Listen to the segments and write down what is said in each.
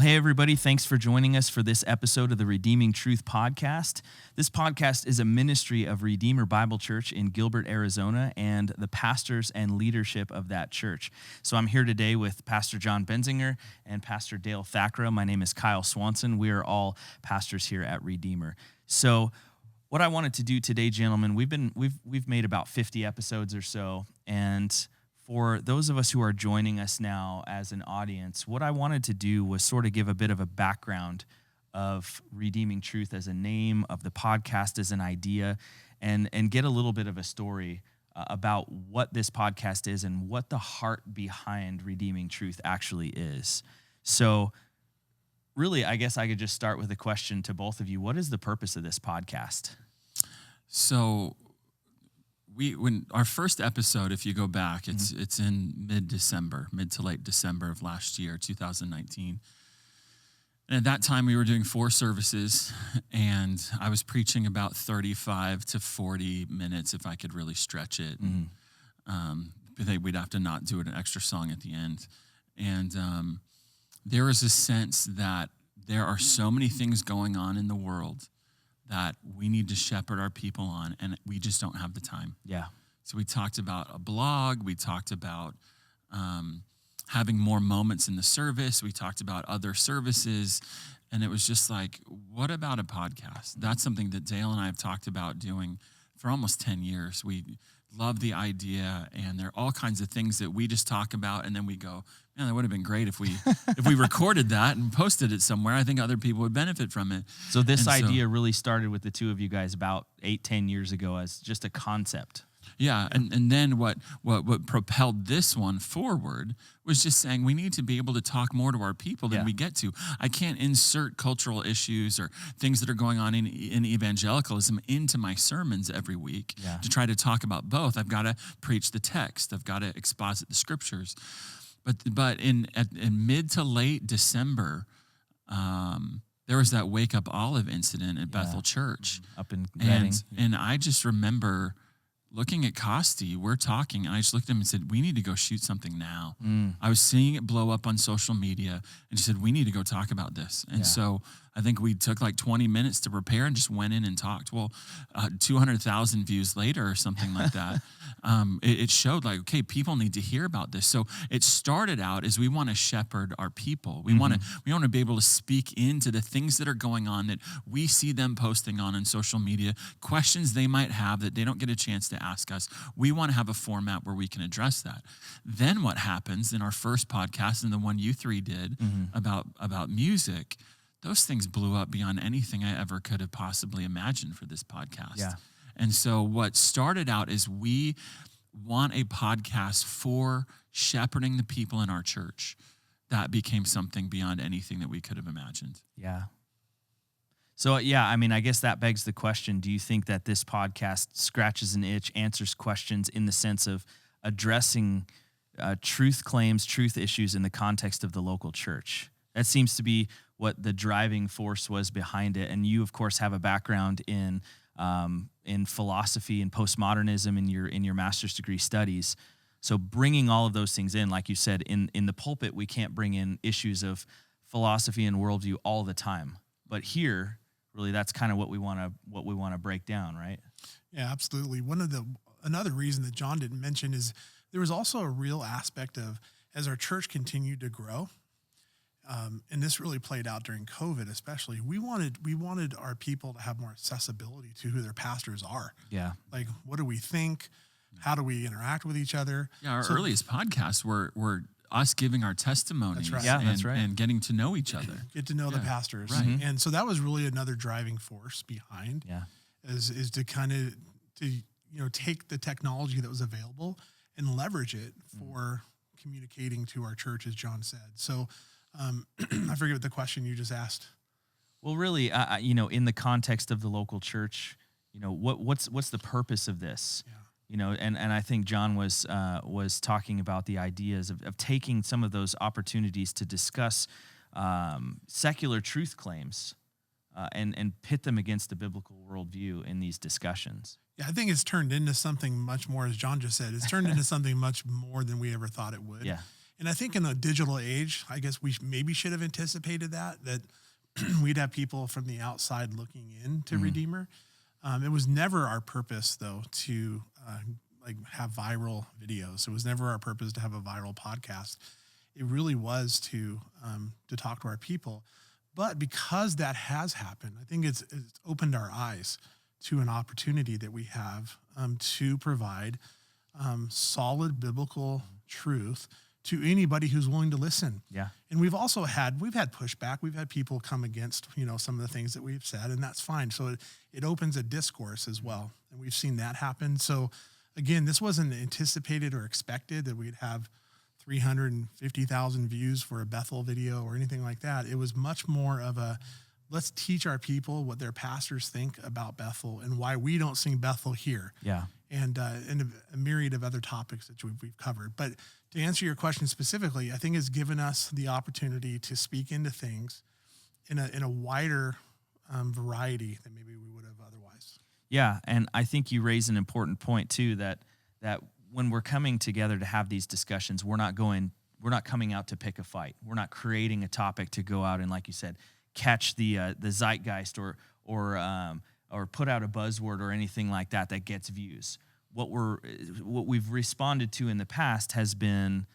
hey, everybody. Thanks for joining us for this episode of the Redeeming Truth podcast. This podcast is a ministry of Redeemer Bible Church in Gilbert, Arizona, and the pastors and leadership of that church. So I'm here today with Pastor John Benzinger and Pastor Dale Thakra. My name is Kyle Swanson. We are all pastors here at Redeemer. So what I wanted to do today, gentlemen, we've made about 50 episodes or so, and for those of us who are joining us now as an audience, what I wanted to do was sort of give a bit of a background of Redeeming Truth as a name, of the podcast as an idea, and get a little bit of a story about what this podcast is and what the heart behind Redeeming Truth actually is. So really, I guess I could just start with a question to both of you. What is the purpose of this podcast? So when our first episode, if you go back, it's in mid to late December of last year, 2019. And at that time, we were doing 4 services, and I was preaching about 35 to 40 minutes if I could really stretch it. We'd have to not do an extra song at the end. And there was a sense that there are so many things going on in the world that we need to shepherd our people on, and we just don't have the time. Yeah. So we talked about a blog. We talked about having more moments in the service. We talked about other services, and it was just like, what about a podcast? That's something that Dale and I have talked about doing for almost 10 years. We love the idea, and there are all kinds of things that we just talk about, and then we go, man, that would have been great if we recorded that and posted it somewhere. I think other people would benefit from it. So this idea really started with the two of you guys about 8-10 years ago as just a concept. Yeah, and then what propelled this one forward was just saying we need to be able to talk more to our people than we get to. I can't insert cultural issues or things that are going on in evangelicalism into my sermons every week to try to talk about both. I've got to preach the text. I've got to exposit the scriptures. But in mid to late December, there was that Wake Up Olive incident at Bethel Church. Up in Redding. And I just remember looking at Costi, we're talking, and I just looked at him and said, we need to go shoot something now. I was seeing it blow up on social media, and he said, we need to go talk about this. And so I think we took like 20 minutes to prepare and just went in and talked. Well, 200,000 views later or something like that, it showed like, okay, people need to hear about this. So it started out as we want to shepherd our people. We want to be able to speak into the things that are going on that we see them posting on social media, questions they might have that they don't get a chance to ask us. We want to have a format where we can address that. Then what happens in our first podcast and the one you three did about music, those things blew up beyond anything I ever could have possibly imagined for this podcast. Yeah. And so what started out is we want a podcast for shepherding the people in our church. That became something beyond anything that we could have imagined. Yeah. So, I mean, I guess that begs the question, do you think that this podcast scratches an itch, answers questions in the sense of addressing truth claims, truth issues in the context of the local church? That seems to be what the driving force was behind it. And you, of course, have a background in philosophy and postmodernism in your master's degree studies. So bringing all of those things in, like you said, in the pulpit, we can't bring in issues of philosophy and worldview all the time. But here, really, that's kind of what we want to break down, right? Yeah, absolutely. Another reason that John didn't mention is there was also a real aspect of, as our church continued to grow, and this really played out during COVID, especially. We wanted our people to have more accessibility to who their pastors are. Yeah, like what do we think? How do we interact with each other? Yeah, our earliest podcasts were us giving our testimonies. That's right. Yeah, that's right. And getting to know each other. Get to know the pastors. Right. And so that was really another driving force behind is to kind of take the technology that was available and leverage it for communicating to our church, as John said. So I forget what the question you just asked. Well, really, in the context of the local church, what's the purpose of this? Yeah. And I think John was talking about the ideas of taking some of those opportunities to discuss secular truth claims and pit them against the biblical worldview in these discussions. Yeah, I think it's turned into something much more, as John just said. It's turned into something much more than we ever thought it would. Yeah. And I think in a digital age, I guess we maybe should have anticipated that we'd have people from the outside looking into Redeemer. It was never our purpose, though, to have viral videos. It was never our purpose to have a viral podcast. It really was to talk to our people. But because that has happened, I think it's opened our eyes to an opportunity that we have to provide solid biblical truth to anybody who's willing to listen. Yeah. And we've had pushback. We've had people come against, some of the things that we've said, and that's fine. So it opens a discourse as well. And we've seen that happen. So again, this wasn't anticipated or expected that we'd have 350,000 views for a Bethel video or anything like that. It was much more of let's teach our people what their pastors think about Bethel and why we don't sing Bethel here. Yeah. And a myriad of other topics that we've covered. But to answer your question specifically, I think it's given us the opportunity to speak into things in a wider variety than maybe we would have otherwise. Yeah, and I think you raise an important point too, that when we're coming together to have these discussions, we're not coming out to pick a fight. We're not creating a topic to go out and, like you said, catch the zeitgeist or put out a buzzword or anything like that gets views. What we've responded to in the past has been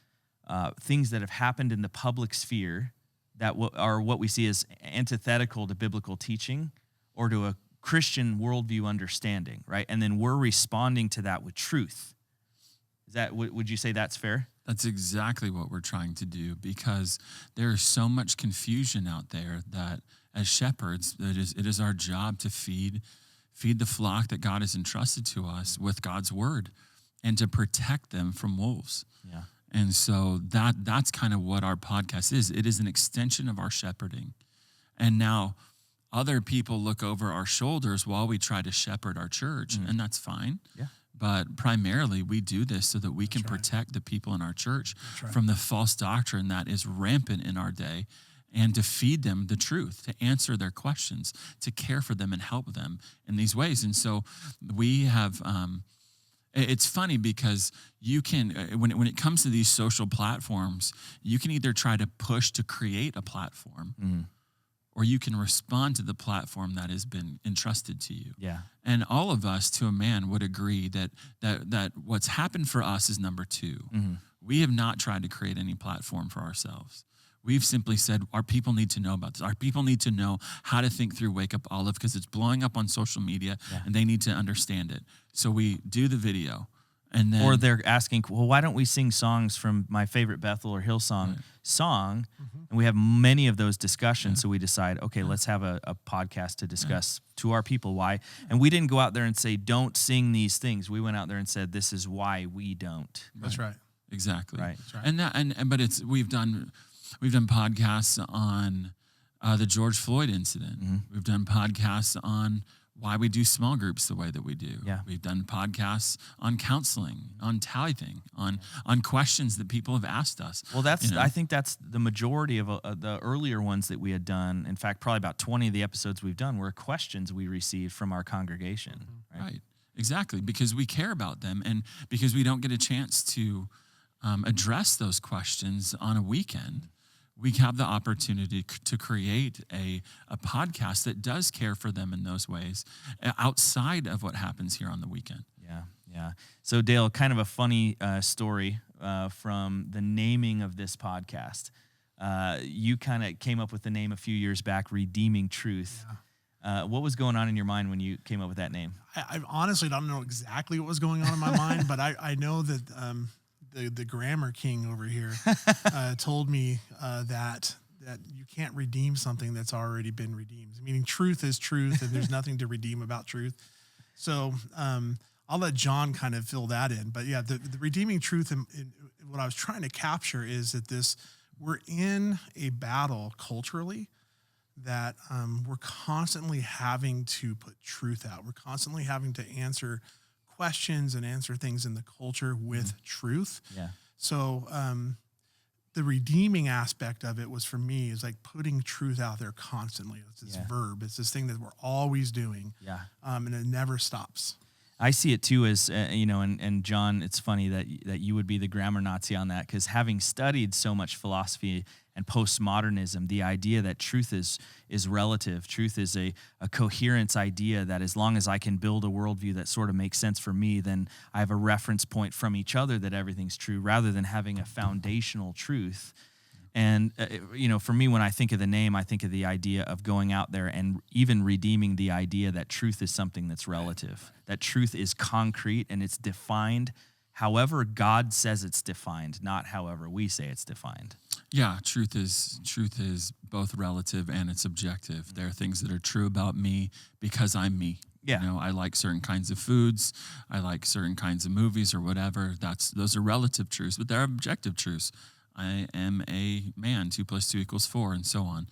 things that have happened in the public sphere that are what we see as antithetical to biblical teaching or to a Christian worldview understanding, right? And then we're responding to that with truth. Would you say that's fair? That's exactly what we're trying to do, because there is so much confusion out there that as shepherds, it is our job to feed the flock that God has entrusted to us with God's word and to protect them from wolves. Yeah. And so that's kind of what our podcast is. It is an extension of our shepherding. And now other people look over our shoulders while we try to shepherd our church, and that's fine. Yeah. But primarily, we do this so that we can protect the people in our church from the false doctrine that is rampant in our day, and to feed them the truth, to answer their questions, to care for them and help them in these ways. And so we have, it's funny because you can, when it comes to these social platforms, you can either try to push to create a platform, or you can respond to the platform that has been entrusted to you. Yeah. And all of us, to a man, would agree that what's happened for us is number two. We have not tried to create any platform for ourselves. We've simply said our people need to know about this. Our people need to know how to think through Wake Up Olive because it's blowing up on social media, and they need to understand it. So we do the video. And then, or they're asking, well, why don't we sing songs from my favorite Bethel or Hillsong song? And we have many of those discussions. So we decide, okay, let's have a podcast to discuss to our people why. And we didn't go out there and say, don't sing these things. We went out there and said, this is why we don't. That's right. Exactly. Right. That's right. But we've done podcasts on the George Floyd incident. We've done podcasts on why we do small groups the way that we do. Yeah. We've done podcasts on counseling, on tithing, on questions that people have asked us. Well, I think that's the majority of the earlier ones that we had done. In fact, probably about 20 of the episodes we've done were questions we received from our congregation. Right. Exactly. Because we care about them, and because we don't get a chance to address those questions on a weekend, we have the opportunity to create a podcast that does care for them in those ways outside of what happens here on the weekend. Yeah. So, Dale, kind of a funny story from the naming of this podcast. You kind of came up with the name a few years back, Redeeming Truth. Yeah. What was going on in your mind when you came up with that name? I honestly don't know exactly what was going on in my mind, but I know that the grammar king over here told me that you can't redeem something that's already been redeemed. Meaning truth is truth, and there's nothing to redeem about truth. So I'll let John kind of fill that in. But yeah, the redeeming truth, in what I was trying to capture is that we're in a battle culturally that we're constantly having to put truth out. We're constantly having to answer questions and answer things in the culture with truth. Yeah. So the redeeming aspect of it was, for me, is like putting truth out there constantly. It's this verb. It's this thing that we're always doing. Yeah. And it never stops. I see it too as, and John, it's funny that you would be the grammar Nazi on that, because having studied so much philosophy and postmodernism, the idea that truth is relative, truth is a coherence idea that as long as I can build a worldview that sort of makes sense for me, then I have a reference point from each other that everything's true, rather than having a foundational truth. And, for me, when I think of the name, I think of the idea of going out there and even redeeming the idea that truth is something that's relative, that truth is concrete and it's defined however God says it's defined, not however we say it's defined. Yeah, truth is both relative and it's objective. There are things that are true about me because I'm me. Yeah. I like certain kinds of foods. I like certain kinds of movies or whatever. Those are relative truths, but they're objective truths. I am a man, 2 + 2 = 4, and so on.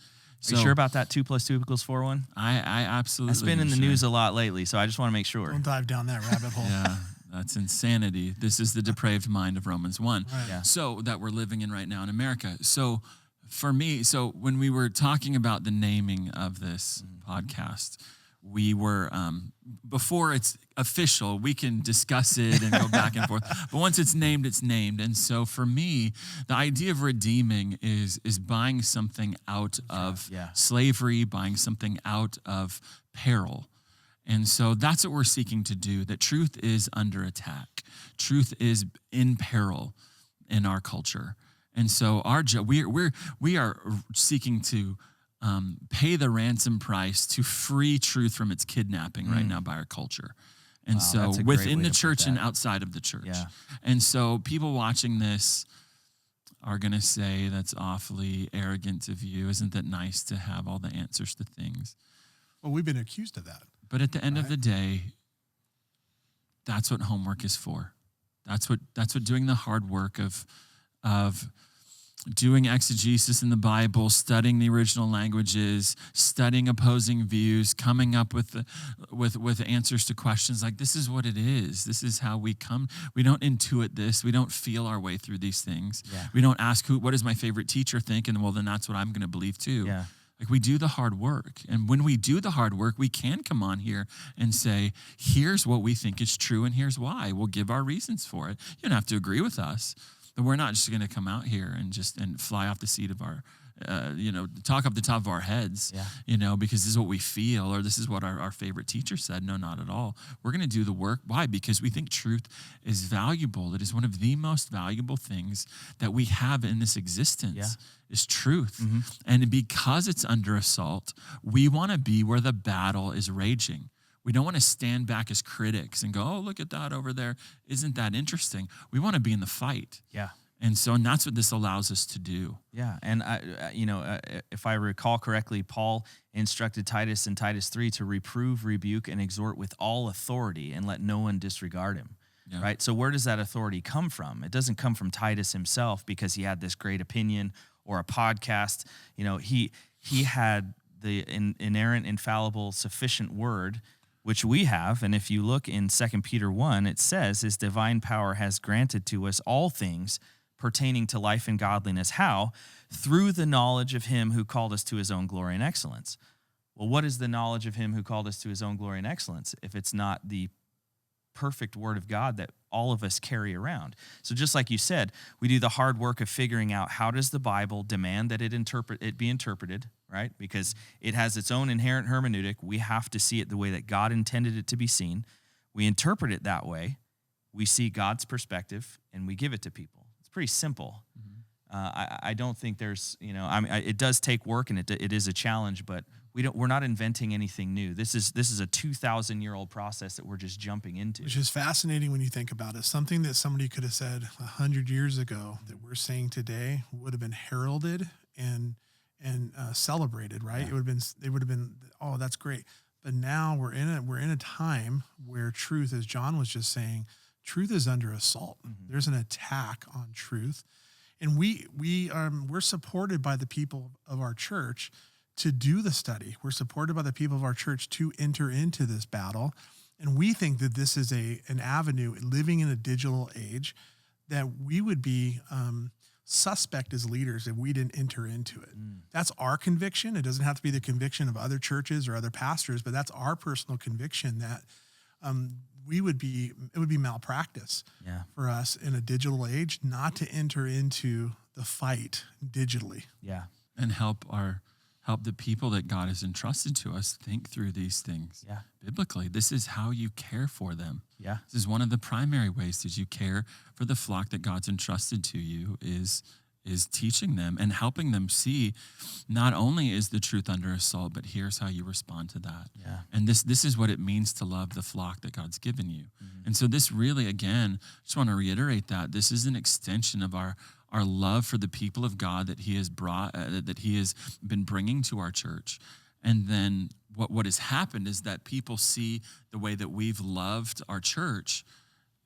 Are you sure about that 2 + 2 = 4 one? I absolutely. That's been in the news a lot lately, so I just want to make sure. Don't dive down that rabbit hole. Yeah, that's insanity. This is the depraved mind of Romans 1. Right. Yeah. So that we're living in right now in America. So for me, when we were talking about the naming of this podcast, we were, before it's official, we can discuss it and go back and forth. But once it's named, it's named. And so for me, the idea of redeeming is buying something out of slavery, buying something out of peril. And so that's what we're seeking to do, that truth is under attack. Truth is in peril in our culture. And so we are seeking to pay the ransom price to free truth from its kidnapping right now by our culture. And Wow, so that's a great within way the to put church and that. outside of the church. Yeah. And so people watching this are going to say, that's awfully arrogant of you. Isn't that nice to have all the answers to things? Well, we've been accused of that. But at the end of the day, that's what homework is for. That's what doing the hard work of doing exegesis in the Bible, studying the original languages, studying opposing views, coming up with answers to questions. Like, this is what it is. This is how we come. We don't intuit this. We don't feel our way through these things. Yeah. We don't ask what does my favorite teacher think, and well, then that's what I'm going to believe too. Yeah. Like, we do the hard work. And when we do the hard work, we can come on here and say, here's what we think is true and here's why. We'll give our reasons for it. You don't have to agree with us, but we're not just going to come out here and fly off the seat of our, talk off the top of our heads, because this is what we feel or this is what our favorite teacher said. No, not at all. We're going to do the work. Why? Because we think truth is valuable. It is one of the most valuable things that we have in this existence. Is truth. Mm-hmm. And because it's under assault, we want to be where the battle is raging. We don't want to stand back as critics and go, oh, look at that over there. Isn't that interesting? We want to be in the fight. Yeah. And that's what this allows us to do. Yeah. And, if I recall correctly, Paul instructed Titus in Titus 3 to reprove, rebuke, and exhort with all authority and let no one disregard him. Yeah. Right? So where does that authority come from? It doesn't come from Titus himself because he had this great opinion or a podcast. He had the inerrant, infallible, sufficient word, which we have. And if you look in 2 Peter 1, it says his divine power has granted to us all things pertaining to life and godliness. How? Through the knowledge of him who called us to his own glory and excellence. Well, what is the knowledge of him who called us to his own glory and excellence if it's not the perfect word of God that all of us carry around? So just like you said, we do the hard work of figuring out how does the Bible demand that it be interpreted, right? Because it has its own inherent hermeneutic. We have to see it the way that God intended it to be seen. We interpret it that way. We see God's perspective and we give it to people. It's pretty simple. Mm-hmm. I don't think there's, it does take work and it is a challenge, but we're not inventing anything new. This is a 2,000-year-old process that we're just jumping into. Which is fascinating when you think about it. Something that somebody could have said 100 years ago that we're saying today would have been heralded and celebrated, right? Yeah. They would have been, oh, that's great. But now we're in a time where truth, as John was just saying, truth is under assault. Mm-hmm. There's an attack on truth, and we're supported by the people of our church to do the study. We're supported by the people of our church to enter into this battle. And we think that this is an avenue, living in a digital age, that we would be suspect as leaders if we didn't enter into it. That's our conviction. It doesn't have to be the conviction of other churches or other pastors, but that's our personal conviction that it would be malpractice Yeah. for us in a digital age not to enter into the fight digitally. Yeah. And help the people that God has entrusted to us think through these things Yeah. biblically. This is how you care for them. Yeah. This is one of the primary ways that you care for the flock that God's entrusted to you is teaching them and helping them see not only is the truth under assault, but here's how you respond to that. Yeah. And this is what it means to love the flock that God's given you. And so this really, again, just want to reiterate that this is an extension of our love for the people of God that he has brought, that he has been bringing to our church. And then what has happened is that people see the way that we've loved our church,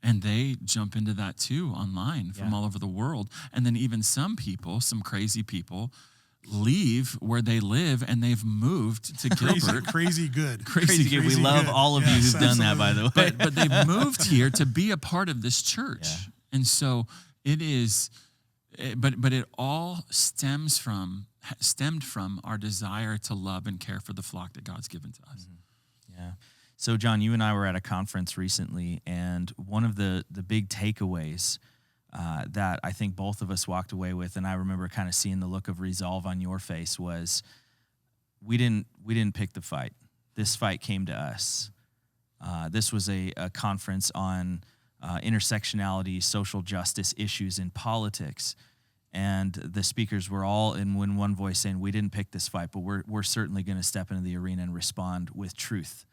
and they jump into that too online from all over the world. And then even some crazy people leave where they live and they've moved to Gilbert. Crazy good. Crazy good. We love good. all of you who've done that, by the way. But they've moved here to be a part of this church. Yeah. And so it is, but it all stemmed from our desire to love and care for the flock that God's given to us. Yeah. So, John, you and I were at a conference recently, and one of the big takeaways that I think both of us walked away with, and I remember kind of seeing the look of resolve on your face, was we didn't pick the fight. This fight came to us. This was a conference on intersectionality, social justice issues in politics. And the speakers were all in one voice saying, we didn't pick this fight, but we're certainly going to step into the arena and respond with truth.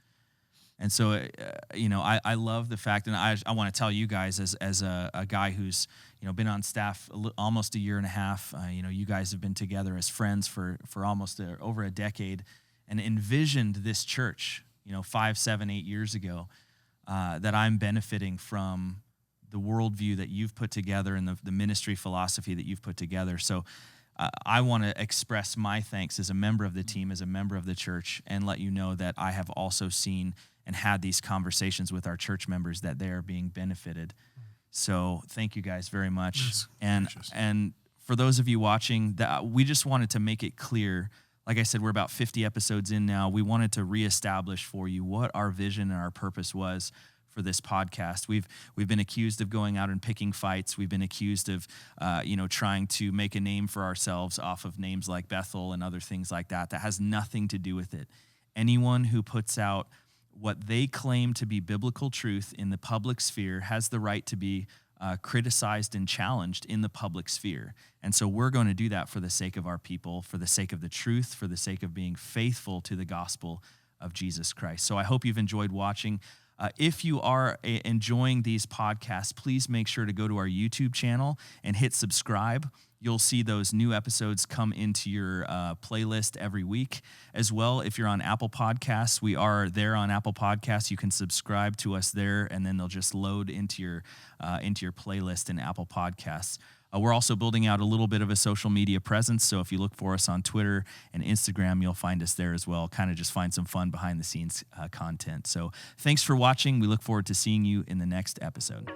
And so, I love the fact, and I want to tell you guys as a guy who's, been on staff almost a year and a half, you guys have been together as friends for almost over a decade and envisioned this church, 5, 7, 8 years ago, that I'm benefiting from the worldview that you've put together and the ministry philosophy that you've put together. So I want to express my thanks as a member of the team, as a member of the church, and let you know that I have also seen and had these conversations with our church members that they are being benefited. So thank you guys very much. And for those of you watching, we just wanted to make it clear. Like I said, we're about 50 episodes in now. We wanted to reestablish for you what our vision and our purpose was for this podcast. We've been accused of going out and picking fights. We've been accused of, trying to make a name for ourselves off of names like Bethel and other things like that. That has nothing to do with it. Anyone who puts out what they claim to be biblical truth in the public sphere has the right to be criticized and challenged in the public sphere. And so we're going to do that for the sake of our people, for the sake of the truth, for the sake of being faithful to the gospel of Jesus Christ. So I hope you've enjoyed watching. If you are enjoying these podcasts, please make sure to go to our YouTube channel and hit subscribe. You'll see those new episodes come into your playlist every week. As well, if you're on Apple Podcasts, we are there on Apple Podcasts. You can subscribe to us there, and then they'll just load into your playlist in Apple Podcasts. We're also building out a little bit of a social media presence, so if you look for us on Twitter and Instagram, you'll find us there as well. Kind of just find some fun behind-the-scenes content. So thanks for watching. We look forward to seeing you in the next episode.